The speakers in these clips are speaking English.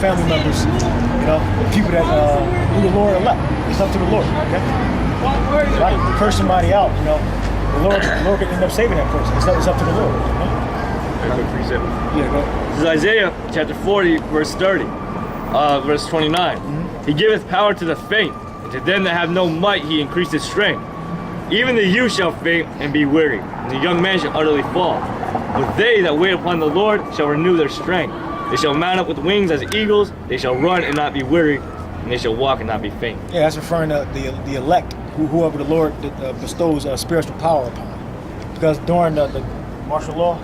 family members, people that who the Lord elect. It's up to the Lord, okay? If I curse somebody out, the Lord can end up saving that person. It's up to the Lord. Yeah, go. This is Isaiah chapter 40, verse 30, verse 29. He giveth power to the faint, and to them that have no might he increaseth strength. Even the youth shall faint and be weary, and the young man shall utterly fall. But they that wait upon the Lord shall renew their strength. They shall mount up with wings as eagles. They shall run and not be weary, and they shall walk and not be faint. Yeah, that's referring to the elect, whoever the Lord bestows spiritual power upon. Because during the martial law,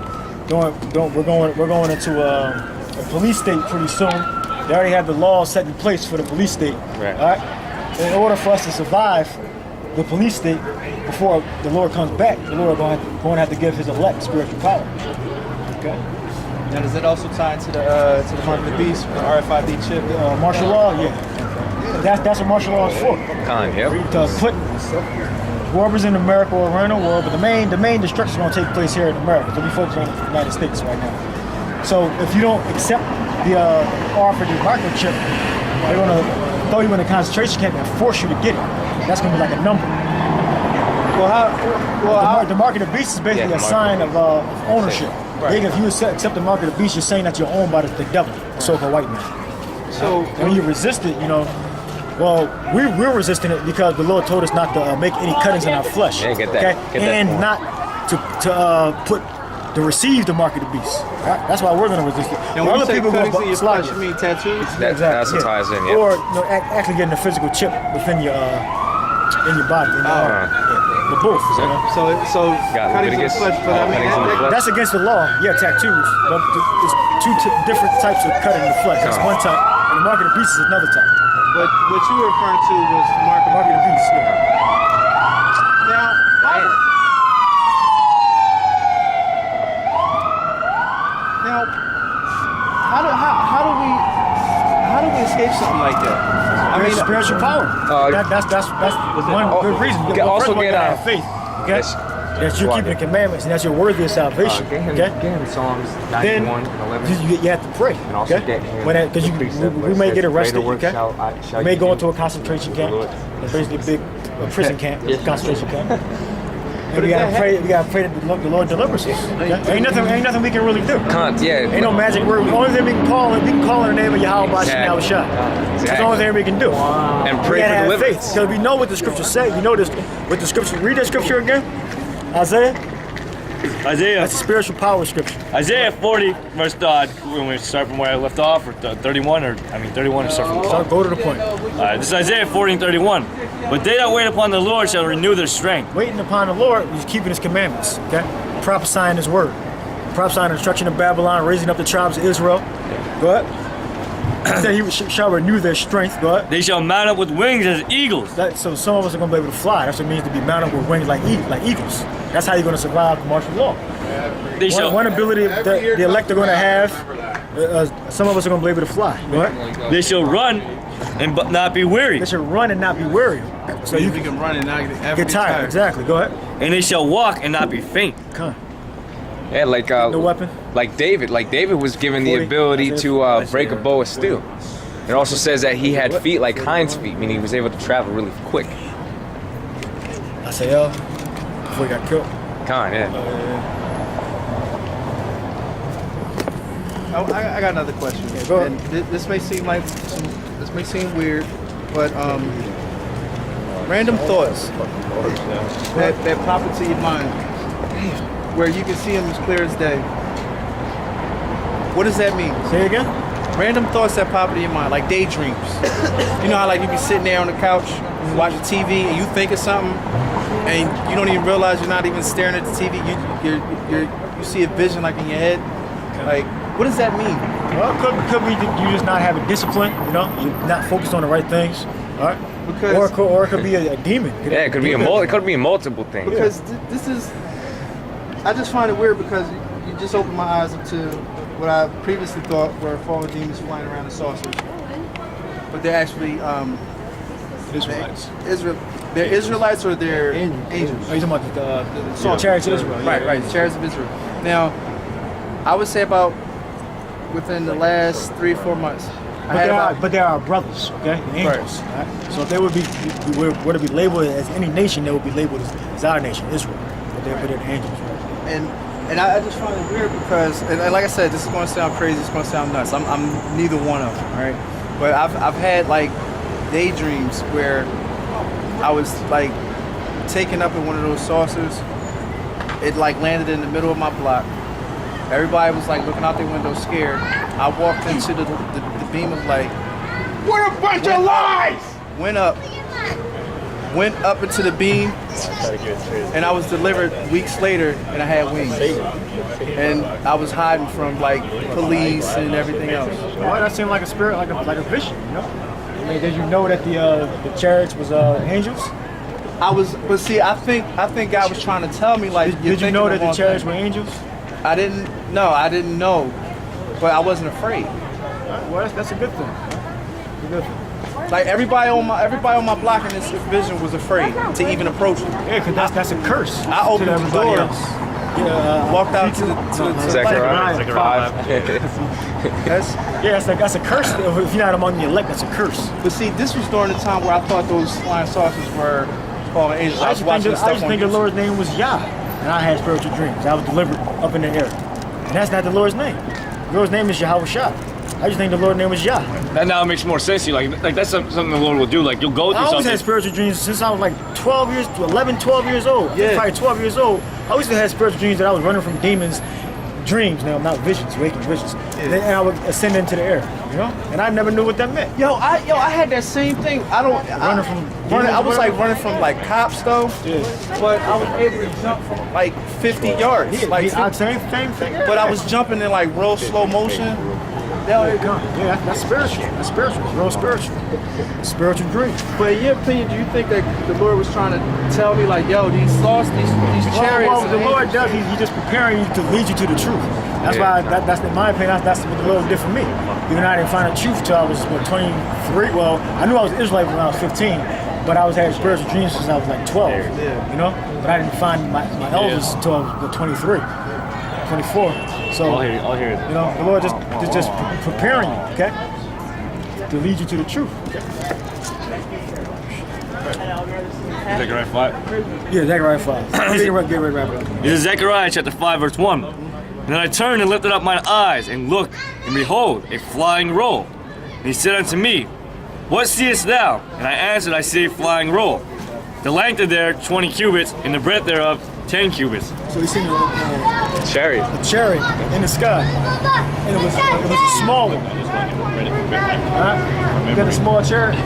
we're going into a police state pretty soon. They already have the laws set in place for the police state. Right. All right. In order for us to survive the police state before the Lord comes back, the Lord going to have to give His elect spiritual power. Okay. Now, does it also tie into the mark of the beast, the RFID chip? Martial law, yeah. That's what martial law is for. To put whoever's in America or around the world, but the main destruction is going to take place here in America. So we focus on the United States right now. So if you don't accept the offer, the microchip, they're going to throw you in a concentration camp and force you to get it. That's going to be like a number. The mark of the beast is basically a sign of ownership. Right. If you accept the mark of the beast, you're saying that you're owned by the devil, the so-called white man. So when you resist it, we're resisting it because the Lord told us not to make any cuttings in our flesh. Yeah, get that. Okay? And not to receive the mark of the beast. Right? That's why we're going to resist it. And when you say cuttings in your flesh, you mean tattoos? That's what ties in, yeah. Or actually getting a physical chip within your body. The both. So cuttings in the flesh, that's against the law. Yeah, tattoos. But there's two different types of cutting in the flesh. That's one type, and the mark of the beast is another type. But what you were referring to was the mark of the beast. Yeah. Now, how do we escape something like that? I mean, spiritual power. That's one good reason. Also get faith. Okay. That you're keeping the commandments and that you're worthy of salvation. Okay. Psalms 91 and 11. You have to pray. And also get him. Because we may get arrested. Okay. We may go into a concentration camp. It's basically a big prison camp, concentration camp. And we gotta pray. We gotta pray that the Lord delivers us. Okay? Ain't nothing we can really do. Ain't no magic word. The only thing we can call in the name of Yahweh Bashim Shah. That's the only thing we can do. And pray for deliverance. Because we know what the scriptures say. You know this. What the scripture. Read that scripture again. Isaiah. That's a spiritual power scripture. Isaiah 40, verse when we start from where I left off, or 31, or start from the top. Go to the point. This is Isaiah 40 and 31. But they that wait upon the Lord shall renew their strength. Waiting upon the Lord is keeping His commandments. Okay, prophesying His word, prophesying the destruction of Babylon, raising up the tribes of Israel. Go ahead. That He shall renew their strength. Go ahead. They shall mount up with wings as eagles. So some of us are going to be able to fly. That's what it means to be mounted with wings like eagles. That's how you're going to survive martial law. One ability that the elect are going to have, some of us are going to be able to fly. Go ahead. They shall run and not be weary. They shall run and not be weary. So you can run and not get tired. Exactly. Go ahead. And they shall walk and not be faint. Come. Yeah, like no weapon. Like David was given the ability to break a bow of steel. It also says that he had feet like hinds feet, meaning he was able to travel really quick. Isaiah, before he got killed. I got another question. Yeah, go ahead. And this may seem weird, but random thoughts that pop into your mind, where you can see them as clear as day. What does that mean? Say it again. Random thoughts that pop into your mind, like daydreams. You know how like you be sitting there on the couch, watching TV, and you think of something, and you don't even realize you're not even staring at the TV. You see a vision like in your head. Like, what does that mean? Well, could be you just not having discipline. You're not focused on the right things. All right. Or it could be a demon. It could be multiple things. Because this is, I just find it weird because you just opened my eyes up to what I previously thought were fallen demons flying around in saucers, but they're actually Israelites. They're Israelites or they're angels? Oh, you're talking about the chariots of Israel. Right, the chariots of Israel. Now, I would say about within the last 3 or 4 months, But they are brothers, okay? The angels. Right. So if they would be were to be labeled as any nation, they would be labeled as our nation, Israel. But they're the angels. Right? And I just find it weird because, and like I said, this is going to sound crazy. It's going to sound nuts. I'm neither one of them, right? But I've had like daydreams where I was like taken up in one of those saucers. It like landed in the middle of my block. Everybody was like looking out their window scared. I walked into the beam of light. What a bunch of lies! Went up into the beam, and I was delivered weeks later, and I had wings. And I was hiding from like police and everything else. Well, that seemed like a spirit, like a vision, you know? I mean, did you know that the chariots was angels? But see, I think God was trying to tell me like. Did you know that the chariots were angels? I didn't know, but I wasn't afraid. Well, that's a good thing. That's a good thing. Like everybody on my block in this vision was afraid to even approach me. Yeah, because that's a curse. I opened the doors. Walked out to the Zechariah 5. That's a curse. If you're not among the elect, that's a curse. But see, this was during the time where I thought those flying saucers were fallen angels. I used to think the Lord's name was Yah, and I had spiritual dreams. I was delivered up in the air, and that's not the Lord's name. The Lord's name is Yahweh Shah. I just think the Lord's name was Yah. That now makes more sense to you. Like that's something the Lord will do. Like you'll go through I always something. had spiritual dreams since I was like 12 years old. Yeah. Probably 12 years old. I always had spiritual dreams that I was running from demons. Dreams now, not visions, waking visions. Yeah. And I would ascend into the air, you know? And I never knew what that meant. I had that same thing. I was like running from like cops though. Yeah. But I was able to jump from like 50 yards. Yeah, same thing. But I was jumping in like real slow motion. Yeah, that's spiritual. That's spiritual. It's real spiritual. Spiritual dream. But in your opinion, do you think that the Lord was trying to tell me like, yo, these chariots? Well, the Lord does. He's just preparing you to lead you to the truth. That's why. That's in my opinion. That's what the Lord did for me. Even though I didn't find the truth till I was 23. Well, I knew I was Israelite when I was 15, but I was having spiritual dreams since I was like 12. You know, but I didn't find my elders until I was 23, 24. So I'll hear it. You know, the Lord just preparing you, okay, to lead you to the truth. Okay? Zechariah 5. Yeah, Zechariah 5. Get ready to wrap it up. This is Zechariah chapter 5, verse 1. And then I turned and lifted up mine eyes and looked, and behold, a flying roll. And he said unto me, What seest thou? And I answered, I see a flying roll. The length of there 20 cubits, and the breadth thereof 10 cubits. So you seen a Chariot. chariot in the sky, and it was a small one. You got a small chariot?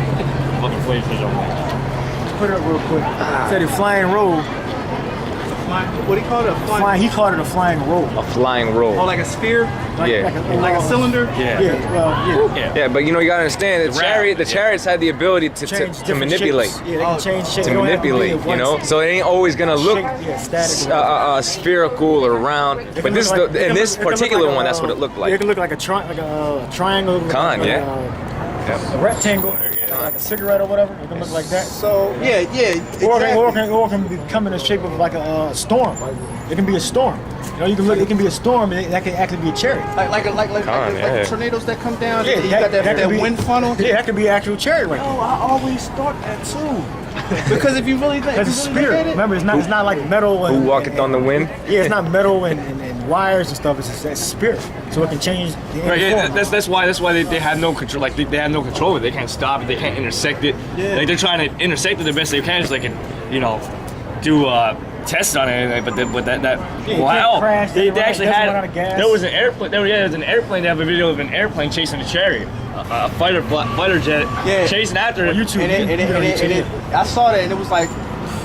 Put it up real quick. Said a flying roll. What do you call it? He called it a flying roll. A flying roll. Oh, like a sphere? Like Like a cylinder? Yeah. Yeah, but you gotta understand, the chariots had the ability to manipulate. Shapes. Yeah, they can change shape. To manipulate, you know? So it ain't always gonna look spherical or round. But this, in this particular one, that's what it looked like. It could look like a triangle. A rectangle. Like a cigarette or whatever, it can look like that. So exactly. Or it can come in the shape of like a storm. It can be a storm. You know, you can look. It can be a storm, and that can actually be a chariot. Like tornadoes that come down. Yeah, you got that wind funnel. Yeah, that could be an actual chariot right there. Oh, I always thought that too. Because if you really think, that's a spirit. Remember, it's not like metal. Who walketh on the wind? Yeah, it's not metal and wires and stuff. It's a spirit, so it can change. Right, yeah, that's why they have no control. Like they have no control of it. They can't stop it. They can't intersect it. Yeah. Like they're trying to intersect it the best they can, so they can, do tests on it. But crash, they actually had. There was an airplane. There was an airplane. They have a video of an airplane chasing a chariot, a fighter jet chasing after it. YouTube. I saw that and it was like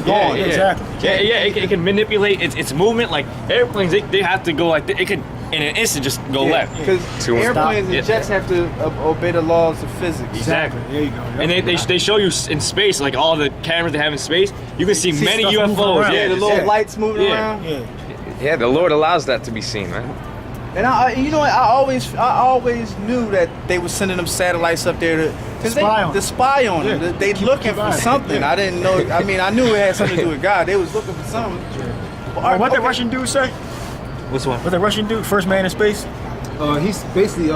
gone. Yeah, exactly. Yeah, it can manipulate its movement. Like airplanes, they have to go like it could in an instant just go left. Because airplanes and jets have to obey the laws of physics. Exactly. There you go. And they show you in space, like all the cameras they have in space. You can see many UFOs. Yeah, the little lights moving around. Yeah, the Lord allows that to be seen, man. And I always knew that they were sending them satellites up there to spy on them. They looking for something. I didn't know. I mean, I knew it had something to do with God. They was looking for something. What that Russian dude say? Which one? What that Russian dude? First man in space? He's basically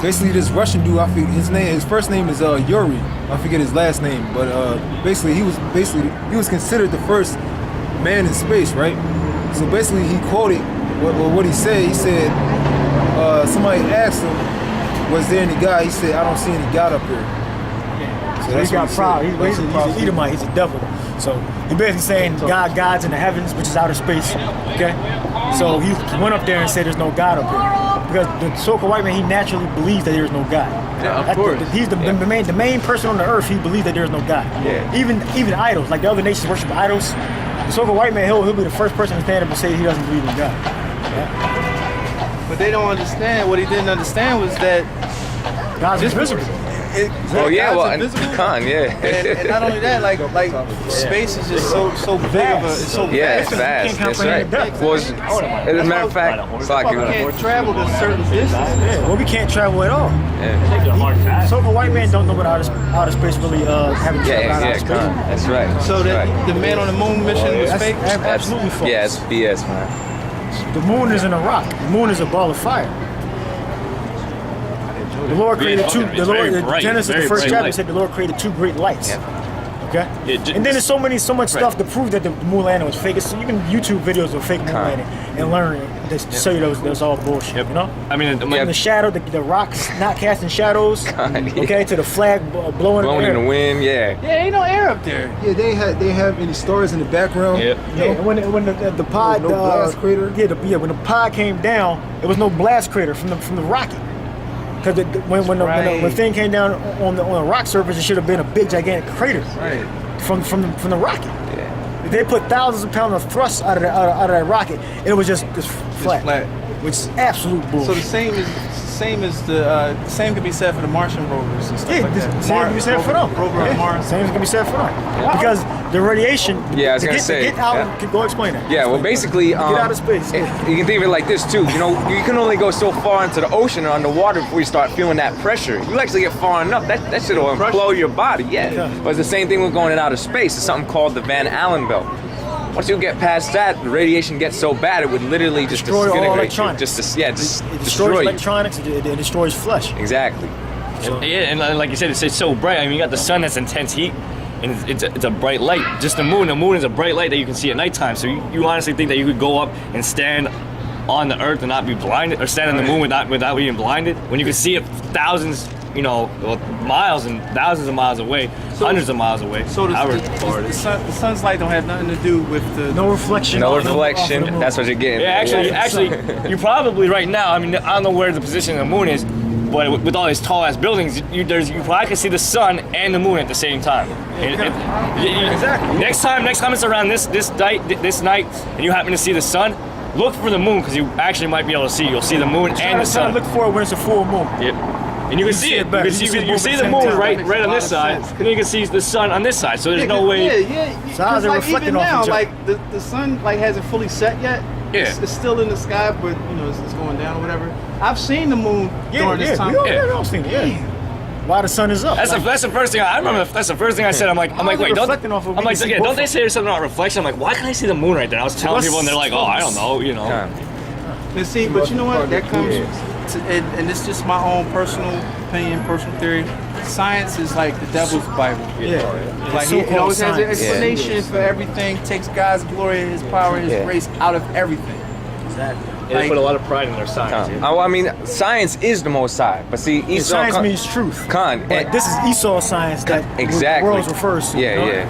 basically this Russian dude, his first name is Yuri. I forget his last name, but basically he was considered the first man in space, right? So basically he quoted what he said. He said somebody asked him, "Was there any God?" He said, "I don't see any God up here." So he's got proud. He's an Edomite. He's a devil. So he's basically saying God's in the heavens, which is outer space. Okay. So he went up there and said there's no God up here because the so-called white man, he naturally believes that there's no God. Yeah, of course. He's the main person on the earth. He believes that there's no God. Yeah. Even idols, like the other nations worship idols. The so-called white man, he'll be the first person to stand up and say he doesn't believe in God. Yeah. But they don't understand. What he didn't understand was that God's invisible. Oh yeah, well, and invisible. Khan, yeah. And not only that, like space is just so big of a, it's so Yeah, it's vast. fast. That's right. Well, as a matter of fact, it's like We can't travel to certain distances. Yeah, well, we can't travel at all. yeah, So-called white man don't know what outer space really having traveled out outer space. Khan. That's right. So that the man on the moon mission was fake. That's absolutely false. Yeah, it's BS, man. The moon isn't a rock. The moon is a ball of fire. The Lord created two. The Lord, Genesis, the first chapter, said the Lord created two great lights. Yeah. Okay. And then there's so much stuff to prove that the moon landing was fake. So you can YouTube videos of fake moon landing and learn to show you that's all bullshit. You know. I mean, From the shadow, the rocks not casting shadows. Okay, to the flag blowing in the wind, yeah. Yeah, ain't no air up there. Yeah, they have any stars in the background. Yeah. Yeah, when the pod, no blast crater. When the pod came down, it was no blast crater from the rocket. Because when the thing came down on the rock surface, it should have been a big gigantic crater from the rocket. Yeah. They put thousands of pounds of thrust out of that rocket, and it was just flat, which is absolute bullshit. So the same could be said for the Martian rovers and stuff like that. Same can be said for them. Rover on Mars. Same can be said for them. Because the radiation. Yeah, I was gonna to say. get out. Go explain that. Yeah, well, basically, get out of space. You can think of it like this too. You know, you can only go so far into the ocean or underwater before you start feeling that pressure. You actually get far enough, that shit will implode your body. Yeah. But it's the same thing with going in outer space. It's something called the Van Allen belt. Once you get past that, the radiation gets so bad it would literally just destroy all disintegrate electronics. you. It destroy destroys you. electronics. It destroys flesh. Exactly. Yeah, and like you said, it's so bright. I mean, you got the sun that's intense heat, and it's a bright light. Just the moon. The moon is a bright light that you can see at nighttime. So you honestly think that you could go up and stand on the earth and not be blinded, or stand on the moon without being blinded, when you can see it thousands, miles and thousands of miles away, hundreds of miles away. So the sun's light don't have nothing to do with the No reflection. No off the reflection. moon. That's what you're getting. Yeah, actually, you probably right now. I mean, I don't know where the position of the moon is, but with all these tall ass buildings, you probably can see the sun and the moon at the same time. Exactly. Next time it's around this night, and you happen to see the sun, look for the moon, because you actually might be able to see. You'll see the moon and the sun. Look for it when it's a full moon. Yep. And you can see it. You see the moon right on this side, and then you can see the sun on this side. So there's no way. Yeah. So how's it Like reflecting even off now, each other? like the sun like hasn't fully set yet. Yeah. It's still in the sky, but it's going down or whatever. I've seen the moon during this time. We all seen it. Yeah. Why the sun is up? That's the first thing I remember. That's the first thing I said. I'm like, wait, reflecting off of I'm like, we can see yeah, both don't they of say something about reflection? I'm like, why can't I see the moon right there? I was telling people, and they're like, oh, I don't know, And see, but you know what? That comes, and it's just my own personal opinion, personal theory. Science is like the devil's Bible. Like it always has an explanation for everything. Takes God's glory, His power, His grace out of everything. Exactly. Yeah, they put a lot of pride in their science. I mean, science is the most high, but see, Esau Science means truth. Khan, But this is Esau science that exactly. the world refers to. Yeah.